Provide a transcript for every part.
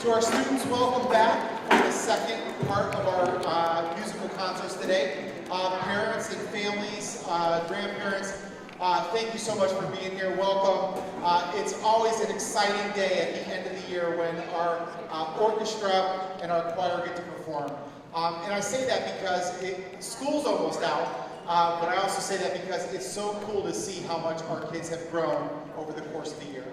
To our students, welcome back for the second part of our musical concerts today. Parents and families, grandparents, thank you so much for being here. Welcome. It's always an exciting day at the end of the year when our orchestra and our choir get to perform. And I say that because school's almost out, but I also say that because it's so cool to see how much our kids have grown over the course of the year.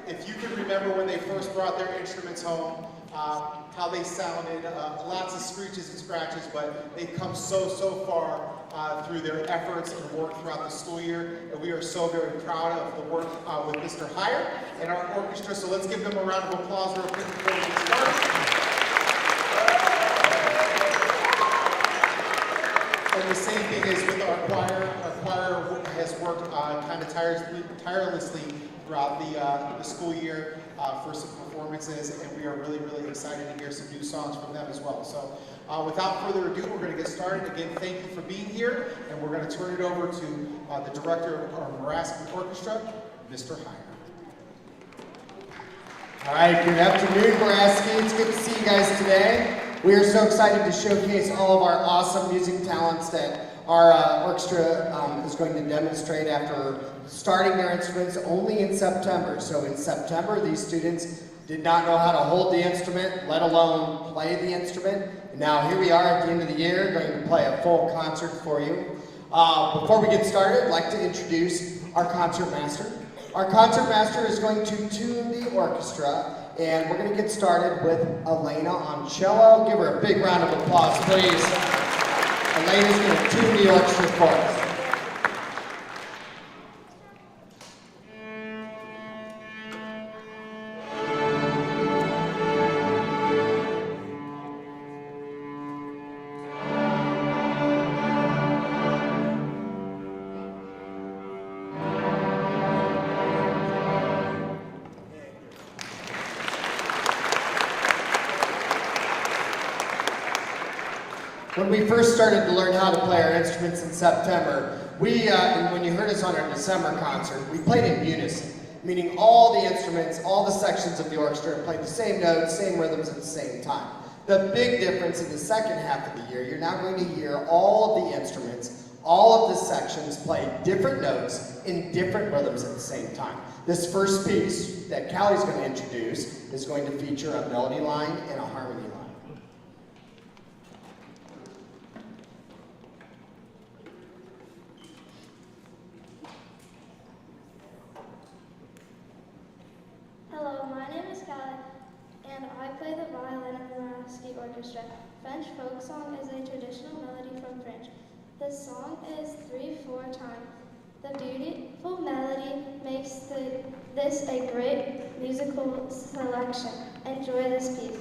If you can remember when they first brought their instruments home, how they sounded, lots of screeches and scratches, but they've come so far through their efforts and work throughout the school year, and we are so very proud of the work with Mr. Heyer and our orchestra, so let's give them a round of applause real quick before we get started. And the same thing is with our choir. Our choir has worked kind of tirelessly throughout the school year for some performances, and we are really excited to hear some new songs from them as well. So without further ado, we're going to get started. Again, thank you for being here, and we're going to turn it over to the director of our Muraski Orchestra, Mr. Heyer. All right, good afternoon, Muraski. It's good to see you guys today. We are so excited to showcase all of our awesome music talents that our orchestra is going to demonstrate after starting their instruments only in September. So in September, these students did not know how to hold the instrument, let alone play the instrument. And now here we are at the end of the year, going to play a full concert for you. Before we get started, I'd like to introduce our concert master. Our concert master is going to tune the orchestra, and we're going to get started with Elena on cello. Give her a big round of applause, please. Elena's going to tune the orchestra for us. When we first started to learn how to play our instruments in September, and when you heard us on our December concert, we played in unison, meaning all the instruments, all the sections of the orchestra played the same notes, same rhythms at the same time. The big difference in the second half of the year, you're now going to hear all of the instruments, all of the sections play different notes in different rhythms at the same time. This first piece that Callie's going to introduce is going to feature a melody line and a harmony line. Hello, my name is Callie, and I play the violin in the Muraski Orchestra. French folk song is a traditional melody from French. The song is 3/4 time. The beautiful melody makes this a great musical selection. Enjoy this piece.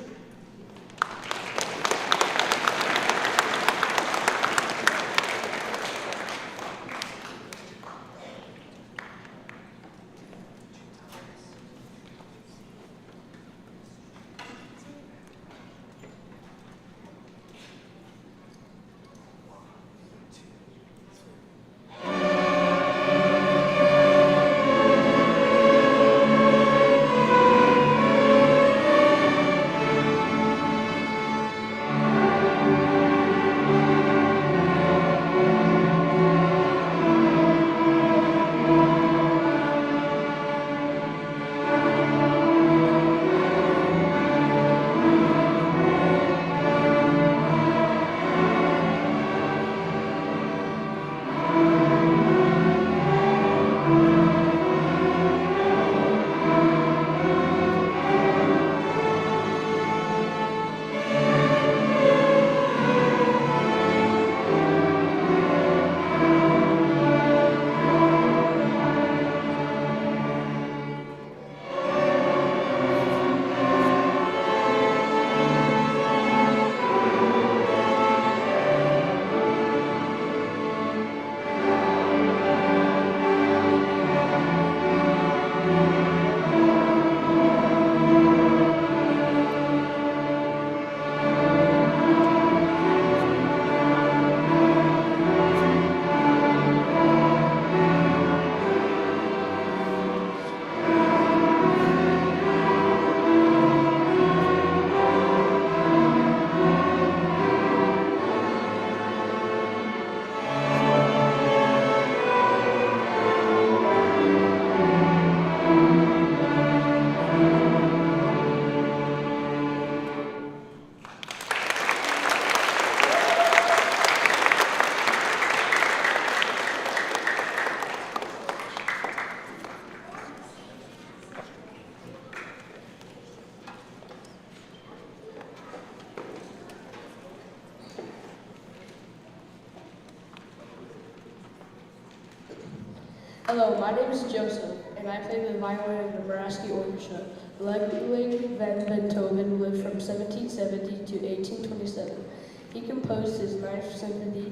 Hello, my name is Joseph, and I play the violin in the Muraski Orchestra. Ludwig van Beethoven lived from 1770 to 1827. He composed his Ninth Symphony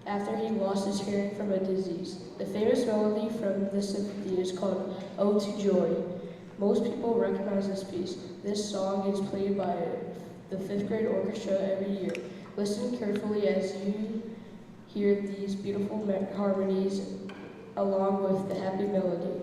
after he lost his hearing from a disease. The famous melody from this symphony is called Ode to Joy. Most people recognize this piece. This song is played by the 5th grade orchestra every year. Listen carefully as you hear these beautiful harmonies along with the happy melody.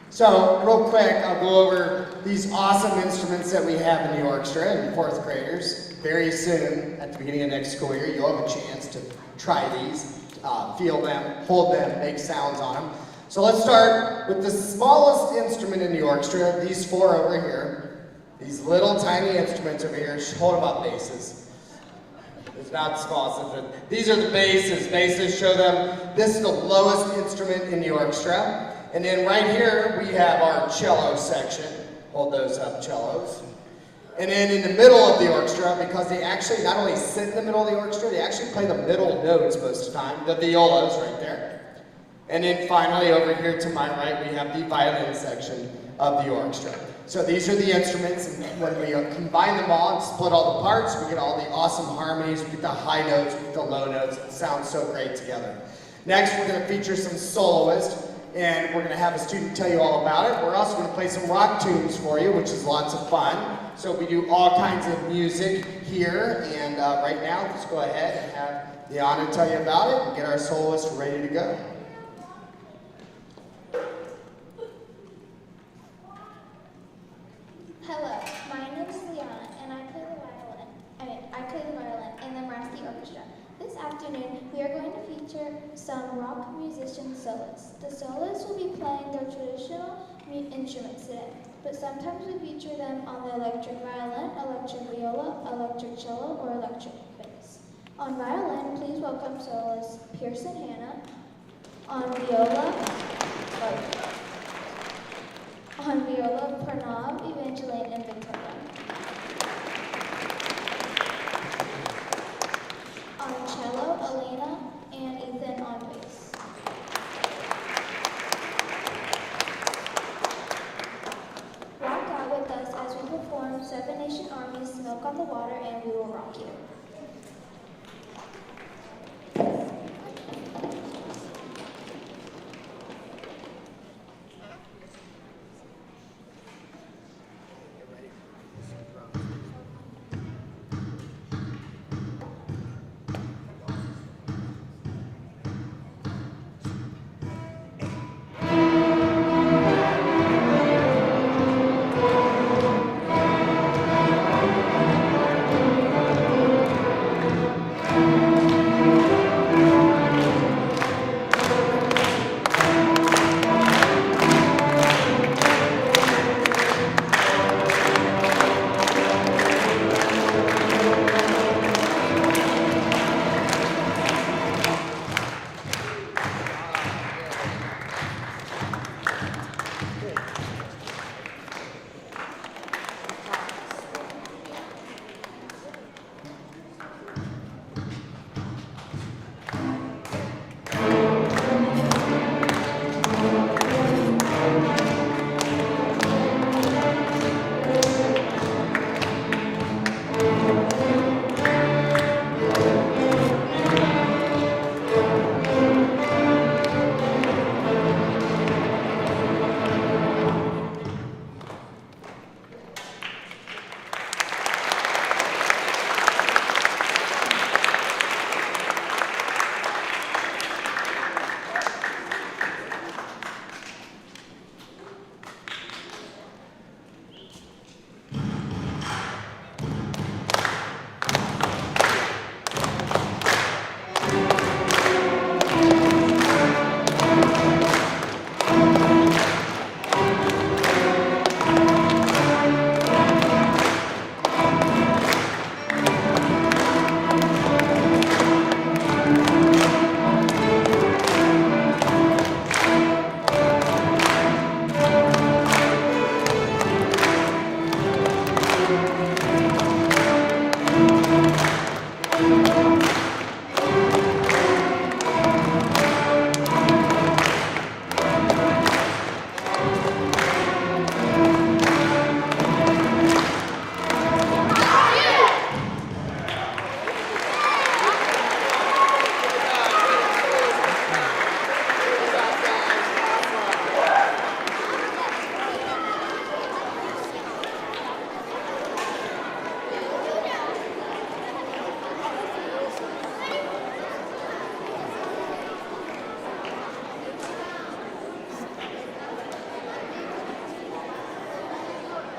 So, real quick, I'll go over these awesome instruments that we have in the orchestra and 4th graders. Very soon, at the beginning of next school year, you'll have a chance to try these, feel them, hold them, make sounds on them. So let's start with the smallest instrument in the orchestra, these 4 over here. These little tiny instruments over here, hold them up, basses. It's not the smallest instrument. These are the basses. Basses, show them. This is the lowest instrument in the orchestra. And then right here, we have our cello section. Hold those up, cellos. And then in the middle of the orchestra, because they actually not only sit in the middle of the orchestra, they actually play the middle notes most of the time, the violas right there. And then finally, over here to my right, we have the violin section of the orchestra. So these are the instruments, and when we combine them all and split all the parts, we get all the awesome harmonies, we get the high notes, we get the low notes. It sounds so great together. Next, we're going to feature some soloists. And we're going to have a student tell you all about it. We're also going to play some rock tunes for you, which is lots of fun. So we do all kinds of music here. And right now, let's go ahead and have the honor to tell you about it and get our soloist ready to go. Hello, my name is Liana, and I play the violin in the Muraski Orchestra. This afternoon, we are going to feature some rock musician soloists. The soloists will be playing their traditional instruments today, but sometimes we feature them on the electric violin, electric viola, electric cello, or electric bass. On violin, please welcome soloist Pearson Hannah. On viola, Pranav, Evangeline, and Victoria. On cello, Elena, and Ethan on bass. Rock out with us as we perform Seven Nation Army's Smoke on the Water, and we will rock you.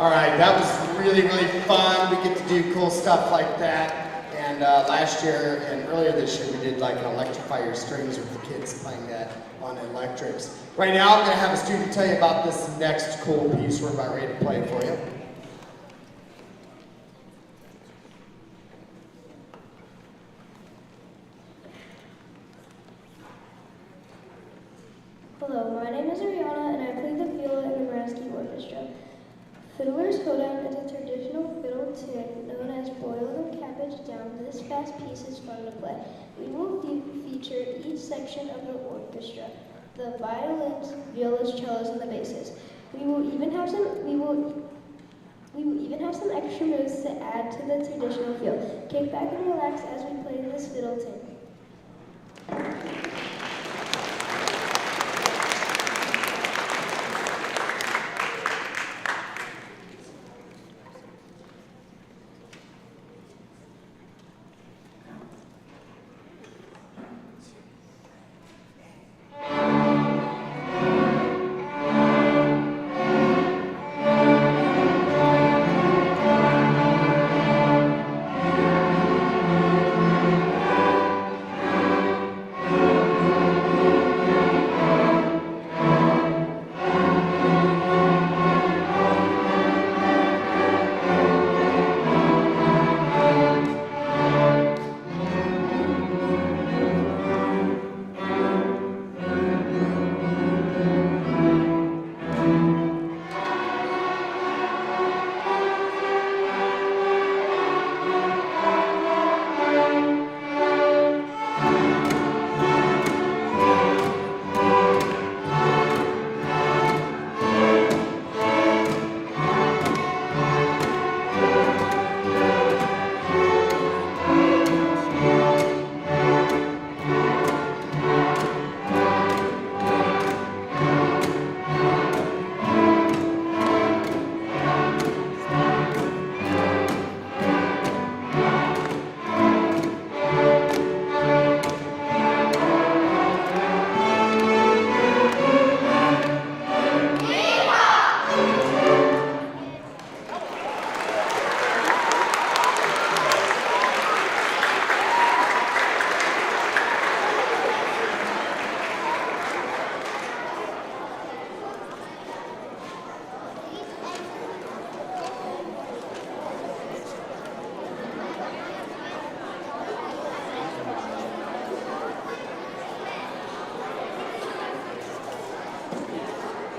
All right, that was really, really fun. We get to do cool stuff like that. And last year and earlier this year, we did like an electrify your strings with the kids playing that on electrics. Right now, I'm gonna have a student tell you about this next cool piece we're about ready to play for you. Hello, my name is Ariana and I play the viola in the Muraski Orchestra. Fiddler's Hoedown is a traditional fiddle tune known as Boil the Cabbage Down. This fast piece is fun to play. We will feature each section of the orchestra: the violins, violas, cellos, and the basses. We will even have some extra moves to add to the traditional feel. Kick back and relax as we play this fiddle tune.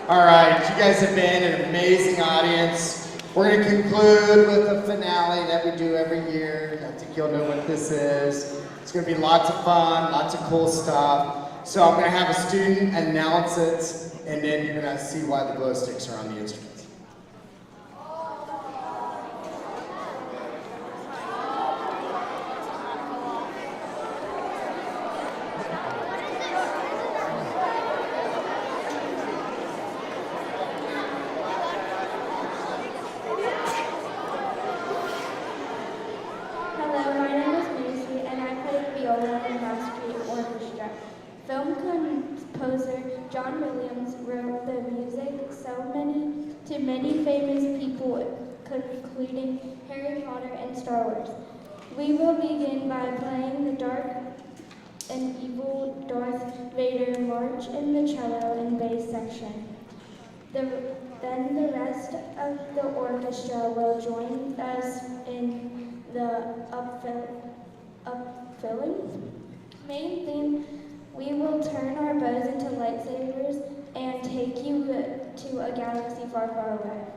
All right, you guys have been an amazing audience. We're going to conclude with a finale that we do every year. I think you'll know what this is. It's going to be lots of fun, lots of cool stuff. So I'm going to have a student announce it, and then you're going to see why the glow sticks are on the instruments. Hello, my name is Muraski and I play the viola in the Muraski Orchestra. Film composer John Williams wrote the music to many famous people, including Harry Potter and Star Wars. We will begin by playing the dark and evil Darth Vader march in the cello and bass section. Then the rest of the orchestra will join us in the upfilling main theme. We will turn our bows into lightsabers and take you to a galaxy far, far away.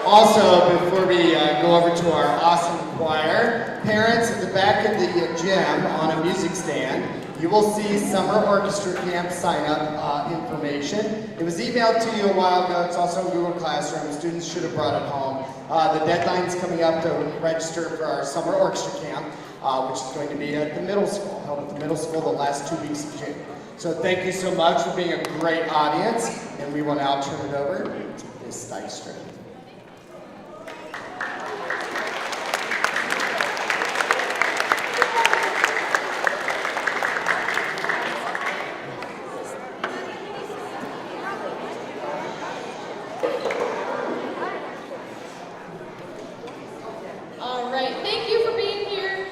Also, before we go over to our awesome choir, parents at the back of the gym on a music stand, you will see summer orchestra camp sign up information. It was emailed to you a while ago. It's also in Google Classroom. Students should have brought it home. The deadline's coming up to register for our summer orchestra camp, which is going to be at the middle school, held at the middle school the last 2 weeks of June. So thank you so much for being a great audience, and we will now turn it over to Ms. Dykstra. All right, thank you for being here.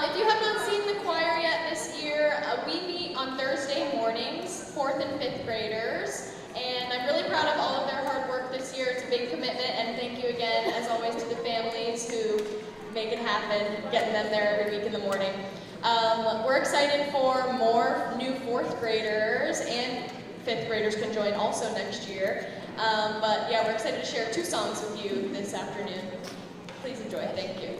If you have not seen the choir yet this year, we meet on Thursday mornings, 4th and 5th graders, and I'm really proud of all of their hard work this year. It's a big commitment, and thank you again, as always, to the families who make it happen, getting them there every week in the morning. We're excited for more new 4th graders, and 5th graders can join also next year. But yeah, we're excited to share 2 songs with you this afternoon. Please enjoy. Thank you.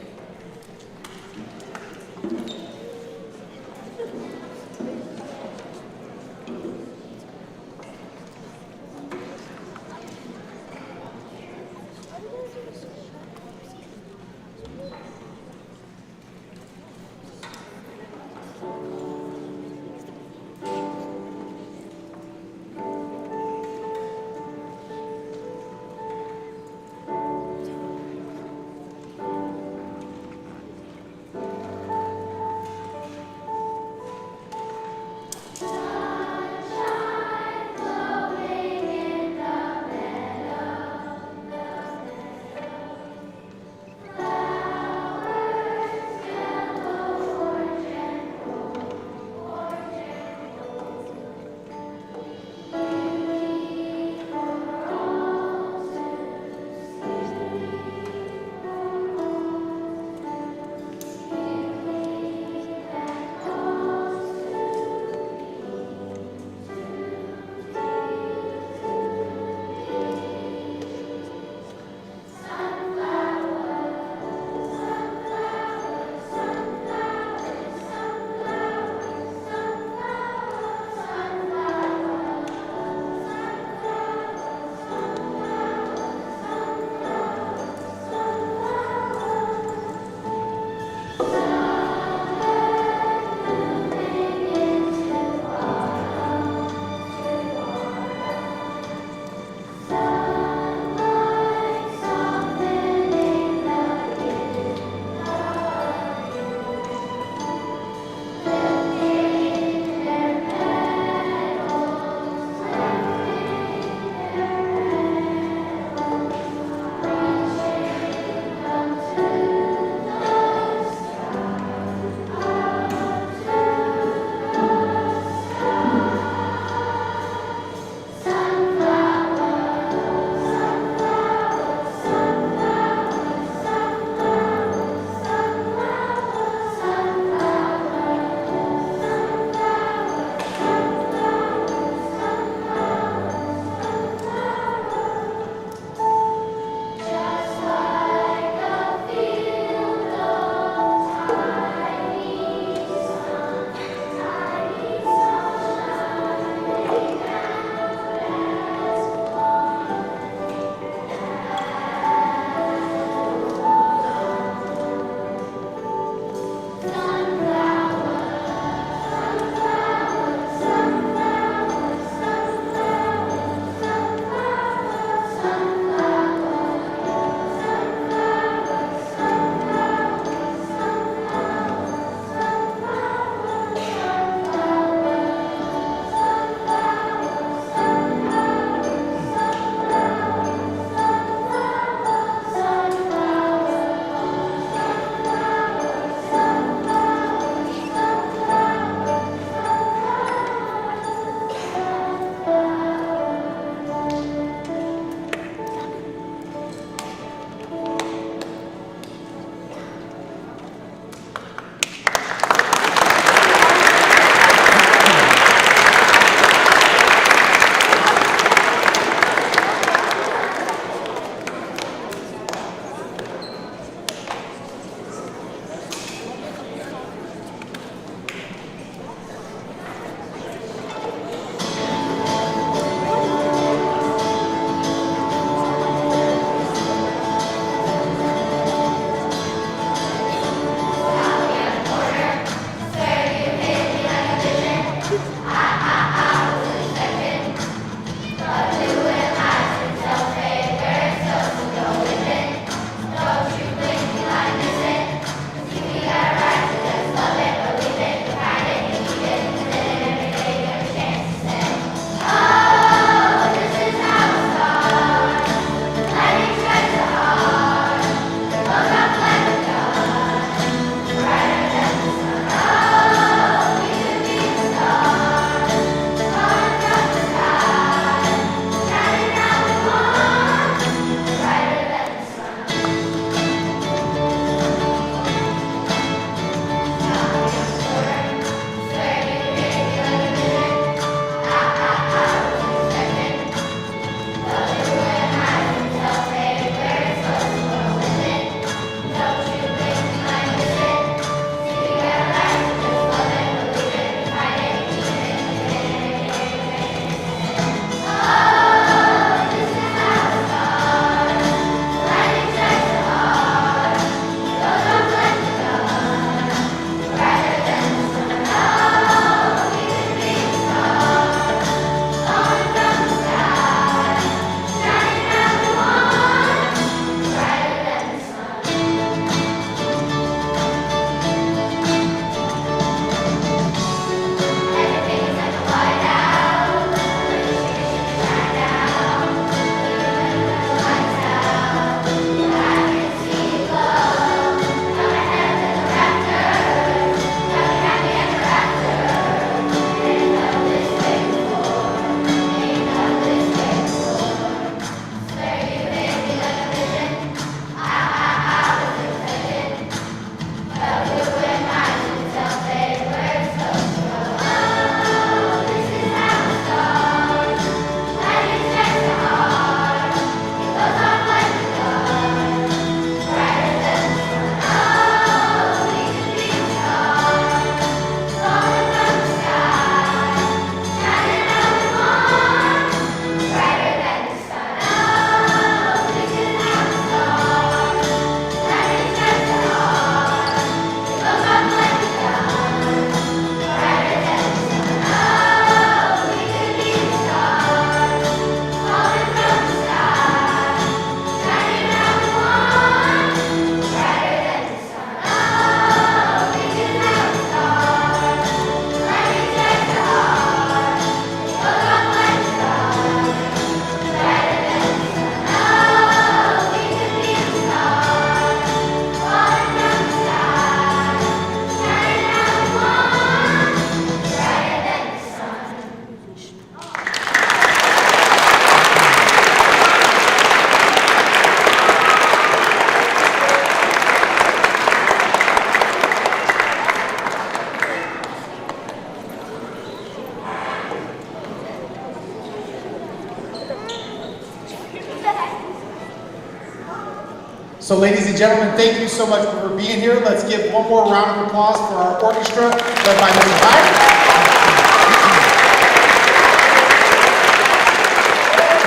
So ladies and gentlemen, thank you so much for being here. Let's give one more round of applause for our orchestra led by Mr. Hyde.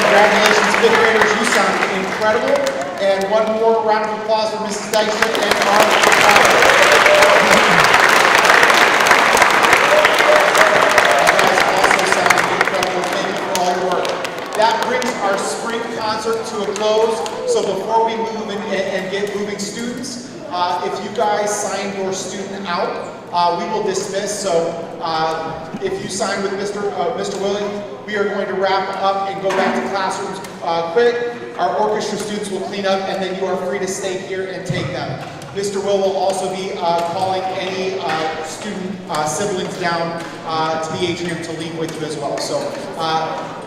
Congratulations, fifth graders, you sound incredible. And one more round of applause for Mrs. Dykstra and our You guys also sound incredible. Thank you for all your work. That brings our spring concert to a close. So before we move and get moving students, if you guys sign your student out, we will dismiss. So if you sign with Mr. Willie, we are going to wrap up and go back to classrooms quick. Our orchestra students will clean up, and then you are free to stay here and take them. Mr. Will also be calling any student siblings down to the atrium to leave with you as well. So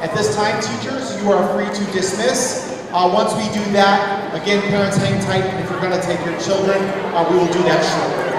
at this time, teachers, you are free to dismiss. Once we do that, again, parents hang tight, and if you're going to take your children, we will do that shortly.